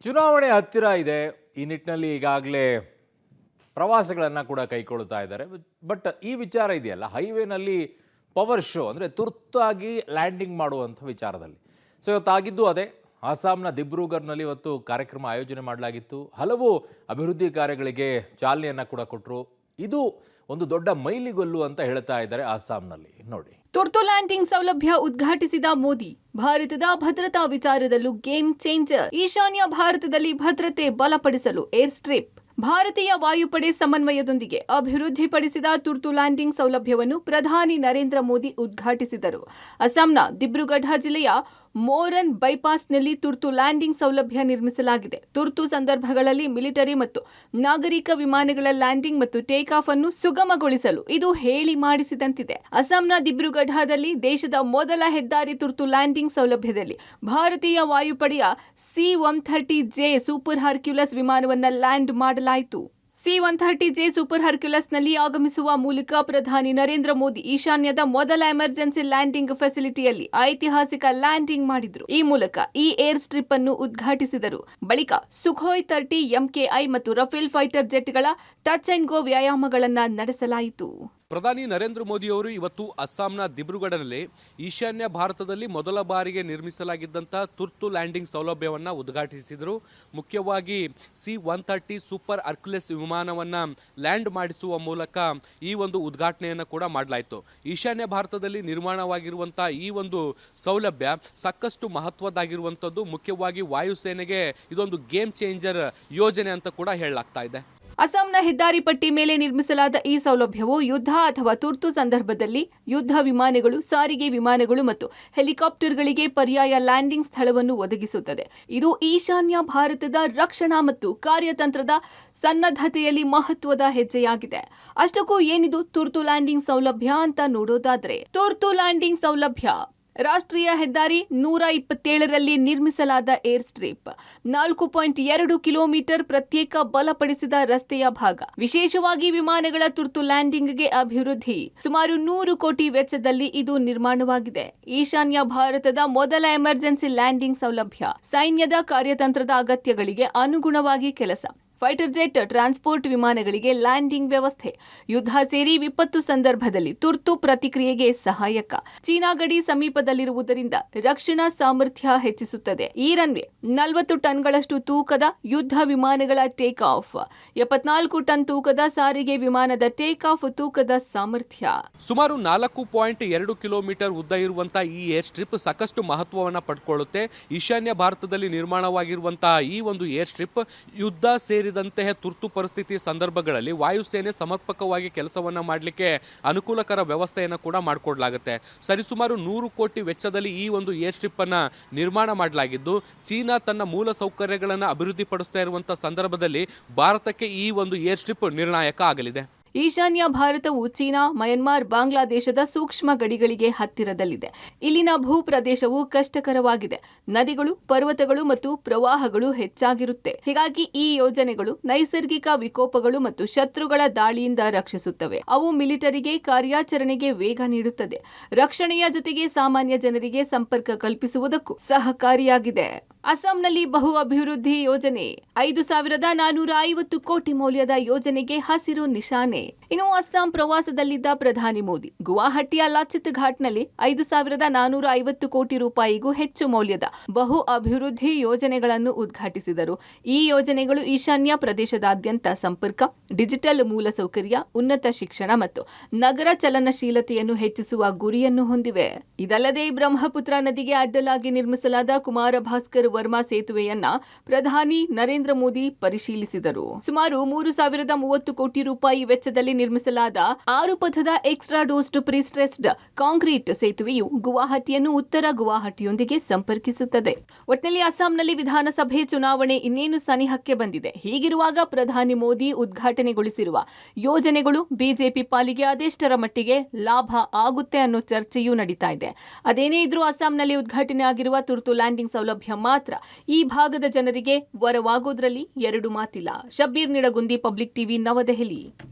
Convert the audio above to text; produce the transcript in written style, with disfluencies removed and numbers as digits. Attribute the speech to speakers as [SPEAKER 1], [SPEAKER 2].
[SPEAKER 1] ಚುನಾವಣೆ ಹತ್ತಿರ ಇದೆ. ಈ ನಿಟ್ಟಿನಲ್ಲಿ ಈಗಾಗಲೇ ಪ್ರವಾಸಗಳನ್ನು ಕೂಡ ಕೈಗೊಳ್ತಾ ಇದ್ದಾರೆ. ಬಟ್ ಈ ವಿಚಾರ ಇದೆಯಲ್ಲ, ಹೈವೇನಲ್ಲಿ ಪವರ್ ಶೋ ಅಂದರೆ ತುರ್ತಾಗಿ ಲ್ಯಾಂಡಿಂಗ್ ಮಾಡುವಂಥ ವಿಚಾರದಲ್ಲಿ. ಸೊ ಇವತ್ತಾಗಿದ್ದು ಅದೇ. ಅಸ್ಸಾಂನ ದಿಬ್ರೂಗರ್ನಲ್ಲಿ ಇವತ್ತು ಕಾರ್ಯಕ್ರಮ ಆಯೋಜನೆ ಮಾಡಲಾಗಿತ್ತು. ಹಲವು ಅಭಿವೃದ್ಧಿ ಕಾರ್ಯಗಳಿಗೆ ಚಾಲನೆಯನ್ನು ಕೂಡ ಕೊಟ್ಟರು. ಇದು ಒಂದು ದೊಡ್ಡ ಮೈಲಿಗಲ್ಲು ಅಂತ ಹೇಳ್ತಾ ಇದ್ದಾರೆ ಅಸ್ಸಾಂನಲ್ಲಿ. ನೋಡಿ,
[SPEAKER 2] ತುರ್ತು ಲ್ಯಾಂಡಿಂಗ್ ಸೌಲಭ್ಯ ಉದ್ಘಾಟಿಸಿದ ಮೋದಿ. ಭಾರತದ ಭದ್ರತಾ ವಿಚಾರದಲ್ಲೂ ಗೇಮ್ ಚೇಂಜರ್. ಈಶಾನ್ಯ ಭಾರತದಲ್ಲಿ ಭದ್ರತೆ ಬಲಪಡಿಸಲು ಏರ್ ಸ್ಟ್ರಿಪ್. ಭಾರತೀಯ ವಾಯುಪಡೆ ಸಮನ್ವಯದೊಂದಿಗೆ ಅಭಿವೃದ್ಧಿಪಡಿಸಿದ ತುರ್ತು ಲ್ಯಾಂಡಿಂಗ್ ಸೌಲಭ್ಯವನ್ನು ಪ್ರಧಾನಿ ನರೇಂದ್ರ ಮೋದಿ ಉದ್ಘಾಟಿಸಿದರು. ಅಸ್ಸಾಂನ ದಿಬ್ರುಗಢ ಜಿಲ್ಲೆಯ ಮೋರನ್ ಬೈಪಾಸ್ನಲ್ಲಿ ತುರ್ತು ಲ್ಯಾಂಡಿಂಗ್ ಸೌಲಭ್ಯ ನಿರ್ಮಿಸಲಾಗಿದೆ. ತುರ್ತು ಸಂದರ್ಭಗಳಲ್ಲಿ ಮಿಲಿಟರಿ ಮತ್ತು ನಾಗರಿಕ ವಿಮಾನಗಳ ಲ್ಯಾಂಡಿಂಗ್ ಮತ್ತು ಟೇಕ್ ಆಫ್ ಅನ್ನು ಸುಗಮಗೊಳಿಸಲು ಇದು ಹೇಳಿ ಮಾಡಿಸಿದಂತಿದೆ. ಅಸ್ಸಾಂನ ದಿಬ್ರುಗಢದಲ್ಲಿ ದೇಶದ ಮೊದಲ ಹೆದ್ದಾರಿ ತುರ್ತು ಲ್ಯಾಂಡಿಂಗ್ ಸೌಲಭ್ಯದಲ್ಲಿ ಭಾರತೀಯ ವಾಯುಪಡೆಯ C-130J ಸೂಪರ್ ಹರ್ಕ್ಯುಲಸ್ ವಿಮಾನವನ್ನು ಲ್ಯಾಂಡ್ ಮಾಡಲಾಯಿತು. C-130J ಸೂಪರ್ ಹರ್ಕ್ಯುಲಸ್ನಲ್ಲಿ ಆಗಮಿಸುವ ಮೂಲಕ ಪ್ರಧಾನಿ ನರೇಂದ್ರ ಮೋದಿ ಈಶಾನ್ಯದ ಮೊದಲ ಎಮರ್ಜೆನ್ಸಿ ಲ್ಯಾಂಡಿಂಗ್ ಫೆಸಿಲಿಟಿಯಲ್ಲಿ ಐತಿಹಾಸಿಕ ಲ್ಯಾಂಡಿಂಗ್ ಮಾಡಿದ್ರು. ಈ ಮೂಲಕ ಈ ಏರ್ ಸ್ಟ್ರಿಪ್ ಅನ್ನು ಉದ್ಘಾಟಿಸಿದರು. ಬಳಿಕ ಸುಖೋಯ್ 30 MKI ಮತ್ತು ರಫೇಲ್ ಫೈಟರ್ ಜೆಟ್ಗಳ ಟಚ್ ಅಂಡ್ ಗೋ ವ್ಯಾಯಾಮಗಳನ್ನು ನಡೆಸಲಾಯಿತು.
[SPEAKER 3] ಪ್ರಧಾನಿ ನರೇಂದ್ರ ಮೋದಿ ಅವರು ಇವತ್ತು ಅಸ್ಸಾಂನ ದಿಬ್ರುಗಢನಲ್ಲಿ ಈಶಾನ್ಯ ಭಾರತದಲ್ಲಿ ಮೊದಲ ಬಾರಿಗೆ ನಿರ್ಮಿಸಲಾಗಿದ್ದಂಥ ತುರ್ತು ಲ್ಯಾಂಡಿಂಗ್ ಸೌಲಭ್ಯವನ್ನು ಉದ್ಘಾಟಿಸಿದರು. ಮುಖ್ಯವಾಗಿ C-130 ಸೂಪರ್ ಹರ್ಕ್ಯುಲಸ್ ವಿಮಾನವನ್ನು ಲ್ಯಾಂಡ್ ಮಾಡಿಸುವ ಮೂಲಕ ಈ ಒಂದು ಉದ್ಘಾಟನೆಯನ್ನು ಕೂಡ ಮಾಡಲಾಯಿತು. ಈಶಾನ್ಯ ಭಾರತದಲ್ಲಿ ನಿರ್ಮಾಣವಾಗಿರುವಂಥ ಈ ಒಂದು ಸೌಲಭ್ಯ ಸಾಕಷ್ಟು ಮಹತ್ವದ್ದಾಗಿರುವಂಥದ್ದು. ಮುಖ್ಯವಾಗಿ ವಾಯುಸೇನೆಗೆ ಇದೊಂದು ಗೇಮ್ ಚೇಂಜರ್ ಯೋಜನೆ ಅಂತ ಕೂಡ ಹೇಳಲಾಗ್ತಾ ಇದೆ.
[SPEAKER 2] ಅಸ್ಸಾಂನ ಹೆದ್ದಾರಿ ಪಟ್ಟಿ ಮೇಲೆ ನಿರ್ಮಿಸಲಾದ ಈ ಸೌಲಭ್ಯವು ಯುದ್ಧ ಅಥವಾ ತುರ್ತು ಸಂದರ್ಭದಲ್ಲಿ ಯುದ್ಧ ವಿಮಾನಗಳು, ಸಾರಿಗೆ ವಿಮಾನಗಳು ಮತ್ತು ಹೆಲಿಕಾಪ್ಟರ್ಗಳಿಗೆ ಪರ್ಯಾಯ ಲ್ಯಾಂಡಿಂಗ್ ಸ್ಥಳವನ್ನು ಒದಗಿಸುತ್ತದೆ. ಇದು ಈಶಾನ್ಯ ಭಾರತದ ರಕ್ಷಣಾ ಮತ್ತು ಕಾರ್ಯತಂತ್ರದ ಸನ್ನದ್ಧತೆಯಲ್ಲಿ ಮಹತ್ವದ ಹೆಜ್ಜೆಯಾಗಿದೆ. ಅಷ್ಟಕ್ಕೂ ಏನಿದು ತುರ್ತು ಲ್ಯಾಂಡಿಂಗ್ ಸೌಲಭ್ಯ ಅಂತ ನೋಡೋದಾದ್ರೆ, ತುರ್ತು ಲ್ಯಾಂಡಿಂಗ್ ಸೌಲಭ್ಯ ರಾಷ್ಟ್ರೀಯ ಹೆದ್ದಾರಿ 127ರಲ್ಲಿ ನಿರ್ಮಿಸಲಾದ ಏರ್ ಸ್ಟ್ರಿಪ್ 4.2 ಕಿಲೋಮೀಟರ್ ಪ್ರತ್ಯೇಕ ಬಲಪಡಿಸಿದ ರಸ್ತೆಯ ಭಾಗ. ವಿಶೇಷವಾಗಿ ವಿಮಾನಗಳ ತುರ್ತು ಲ್ಯಾಂಡಿಂಗ್ಗೆ ಅಭಿವೃದ್ಧಿ. ಸುಮಾರು 100 ಕೋಟಿ ವೆಚ್ಚದಲ್ಲಿ ಇದು ನಿರ್ಮಾಣವಾಗಿದೆ. ಈಶಾನ್ಯ ಭಾರತದ ಮೊದಲ ಎಮರ್ಜೆನ್ಸಿ ಲ್ಯಾಂಡಿಂಗ್ ಸೌಲಭ್ಯ. ಸೈನ್ಯದ ಕಾರ್ಯತಂತ್ರದ ಅಗತ್ಯಗಳಿಗೆ ಅನುಗುಣವಾಗಿ ಕೆಲಸ. ಫೈಟರ್ ಜೆಟ್, ಟ್ರಾನ್ಸ್ಪೋರ್ಟ್ ವಿಮಾನಗಳಿಗೆ ಲ್ಯಾಂಡಿಂಗ್ ವ್ಯವಸ್ಥೆ. ಯುದ್ಧ ಸೇರಿ ವಿಪತ್ತು ಸಂದರ್ಭದಲ್ಲಿ ತುರ್ತು ಪ್ರತಿಕ್ರಿಯೆಗೆ ಸಹಾಯಕ. ಚೀನಾ ಗಡಿ ಸಮೀಪದಲ್ಲಿರುವುದರಿಂದ ರಕ್ಷಣಾ ಸಾಮರ್ಥ್ಯ ಹೆಚ್ಚಿಸುತ್ತದೆ. ಈ ರನ್ವೇ 40 ಟನ್ಗಳಷ್ಟು ತೂಕದ ಯುದ್ಧ ವಿಮಾನಗಳ ಟೇಕ್ ಆಫ್. 74 ಟನ್ ತೂಕದ ಸಾರಿಗೆ ವಿಮಾನದ ಟೇಕ್ ಆಫ್ ತೂಕದ ಸಾಮರ್ಥ್ಯ.
[SPEAKER 3] ಸುಮಾರು 4.2 ಕಿಲೋಮೀಟರ್ ಉದ್ದ ಇರುವಂತಹ ಈ ಏರ್ ಸ್ಟ್ರಿಪ್ ಸಾಕಷ್ಟು ಮಹತ್ವವನ್ನು ಪಡ್ಕೊಳ್ಳುತ್ತೆ. ಈಶಾನ್ಯ ಭಾರತದಲ್ಲಿ ನಿರ್ಮಾಣವಾಗಿರುವಂತಹ ಈ ಒಂದು ಏರ್ ಸ್ಟ್ರಿಪ್ ಯುದ್ಧ ಸೇರಿದಂತೆ ತುರ್ತು ಪರಿಸ್ಥಿತಿ ಸಂದರ್ಭಗಳಲ್ಲಿ ವಾಯುಸೇನೆ ಸಮರ್ಪಕವಾಗಿ ಕೆಲಸವನ್ನ ಮಾಡಲಿಕ್ಕೆ ಅನುಕೂಲಕರ ವ್ಯವಸ್ಥೆಯನ್ನು ಕೂಡ ಮಾಡಿಕೊಡಲಾಗುತ್ತೆ. ಸರಿಸುಮಾರು 100 ಕೋಟಿ ವೆಚ್ಚದಲ್ಲಿ ಈ ಒಂದು ಏರ್ ಸ್ಟ್ರಿಪ್ ಅನ್ನ ನಿರ್ಮಾಣ ಮಾಡಲಾಗಿದ್ದು, ಚೀನಾ ತನ್ನ ಮೂಲ ಸೌಕರ್ಯಗಳನ್ನು ಅಭಿವೃದ್ಧಿಪಡಿಸ್ತಾ ಇರುವಂತಹ ಸಂದರ್ಭದಲ್ಲಿ ಭಾರತಕ್ಕೆ ಈ ಒಂದು ಏರ್ ಸ್ಟ್ರಿಪ್ ನಿರ್ಣಾಯಕ ಆಗಲಿದೆ.
[SPEAKER 2] ಈಶಾನ್ಯ ಭಾರತವು ಚೀನಾ, ಮಯನ್ಮಾರ್, ಬಾಂಗ್ಲಾದೇಶದ ಸೂಕ್ಷ್ಮ ಗಡಿಗಳಿಗೆ ಹತ್ತಿರದಲ್ಲಿದೆ. ಇಲ್ಲಿನ ಭೂ ಪ್ರದೇಶವು ಕಷ್ಟಕರವಾಗಿದೆ. ನದಿಗಳು, ಪರ್ವತಗಳು ಮತ್ತು ಪ್ರವಾಹಗಳು ಹೆಚ್ಚಾಗಿರುತ್ತೆ. ಹೀಗಾಗಿ ಈ ಯೋಜನೆಗಳು ನೈಸರ್ಗಿಕ ವಿಕೋಪಗಳು ಮತ್ತು ಶತ್ರುಗಳ ದಾಳಿಯಿಂದ ರಕ್ಷಿಸುತ್ತವೆ. ಅವು ಮಿಲಿಟರಿಗೆ ಕಾರ್ಯಾಚರಣೆಗೆ ವೇಗ ನೀಡುತ್ತದೆ. ರಕ್ಷಣೆಯ ಜೊತೆಗೆ ಸಾಮಾನ್ಯ ಜನರಿಗೆ ಸಂಪರ್ಕ ಕಲ್ಪಿಸುವುದಕ್ಕೂ ಸಹಕಾರಿಯಾಗಿದೆ. ಅಸ್ಸಾಂನಲ್ಲಿ ಬಹು ಅಭಿವೃದ್ಧಿ ಯೋಜನೆ. 5,450 ಕೋಟಿ ಮೌಲ್ಯದ ಯೋಜನೆಗೆ ಹಸಿರು ನಿಶಾನೆ. ಇನ್ನು ಅಸ್ಸಾಂ ಪ್ರವಾಸದಲ್ಲಿದ್ದ ಪ್ರಧಾನಿ ಮೋದಿ ಗುವಾಹಟಿಯ ಲಾಚಿತ್ ಘಾಟ್ನಲ್ಲಿ 5,450 ಕೋಟಿ ರೂಪಾಯಿಗೂ ಹೆಚ್ಚು ಮೌಲ್ಯದ ಬಹು ಅಭಿವೃದ್ಧಿ ಯೋಜನೆಗಳನ್ನು ಉದ್ಘಾಟಿಸಿದರು. ಈ ಯೋಜನೆಗಳು ಈಶಾನ್ಯ ಪ್ರದೇಶದಾದ್ಯಂತ ಸಂಪರ್ಕ, ಡಿಜಿಟಲ್ ಮೂಲಸೌಕರ್ಯ, ಉನ್ನತ ಶಿಕ್ಷಣ ಮತ್ತು ನಗರ ಚಲನಶೀಲತೆಯನ್ನು ಹೆಚ್ಚಿಸುವ ಗುರಿಯನ್ನು ಹೊಂದಿವೆ. ಇದಲ್ಲದೆ ಬ್ರಹ್ಮಪುತ್ರ ನದಿಗೆ ಅಡ್ಡಲಾಗಿ ನಿರ್ಮಿಸಲಾದ ಕುಮಾರ ಭಾಸ್ಕರ್ ವರ್ಮಾ ಸೇತುವೆಯನ್ನ ಪ್ರಧಾನಿ ನರೇಂದ್ರ ಮೋದಿ ಪರಿಶೀಲಿಸಿದರು. ಸುಮಾರು 3,030 ಕೋಟಿ ರೂಪಾಯಿ ವೆಚ್ಚದಲ್ಲಿ ನಿರ್ಮಿಸಲಾದ 6 ಪಥದ ಎಕ್ಸ್ಟ್ರಾ ಡೋಸ್ಡ್ ಪ್ರಿಸ್ಟ್ರೆಸ್ಡ್ ಕಾಂಕ್ರೀಟ್ ಸೇತುವೆಯು ಗುವಾಹಟಿಯನ್ನು ಉತ್ತರ ಗುವಾಹಟಿಯೊಂದಿಗೆ ಸಂಪರ್ಕಿಸುತ್ತದೆ. ಒಟ್ಟಿನಲ್ಲಿ ಅಸ್ಸಾಂನಲ್ಲಿ ವಿಧಾನಸಭೆ ಚುನಾವಣೆ ಇನ್ನೇನು ಸನಿಹಕ್ಕೆ ಬಂದಿದೆ. ಹೀಗಿರುವಾಗ ಪ್ರಧಾನಿ ಮೋದಿ ಉದ್ಘಾಟನೆಗೊಳಿಸಿರುವ ಯೋಜನೆಗಳು ಬಿಜೆಪಿ ಪಾಲಿಗೆ ಅದೆಷ್ಟರ ಮಟ್ಟಿಗೆ ಲಾಭ ಆಗುತ್ತೆ ಅನ್ನೋ ಚರ್ಚೆಯೂ ನಡೀತಾ ಇದೆ. ಅದೇನೇ ಇದ್ರೂ ಅಸ್ಸಾಂನಲ್ಲಿ ಉದ್ಘಾಟನೆ ಆಗಿರುವ ತುರ್ತು ಲ್ಯಾಂಡಿಂಗ್ ಸೌಲಭ್ಯ ಮಾತ್ರ ಈ ಭಾಗದ ಜನರಿಗೆ ವರವಾಗೋದ್ರಲ್ಲಿ ಎರಡು ಮಾತಿಲ್ಲ. ಶಬ್ಬೀರ್ ನಿಡಗುಂದಿ, ಪಬ್ಲಿಕ್ ಟಿವಿ, ನವದೆಹಲಿ.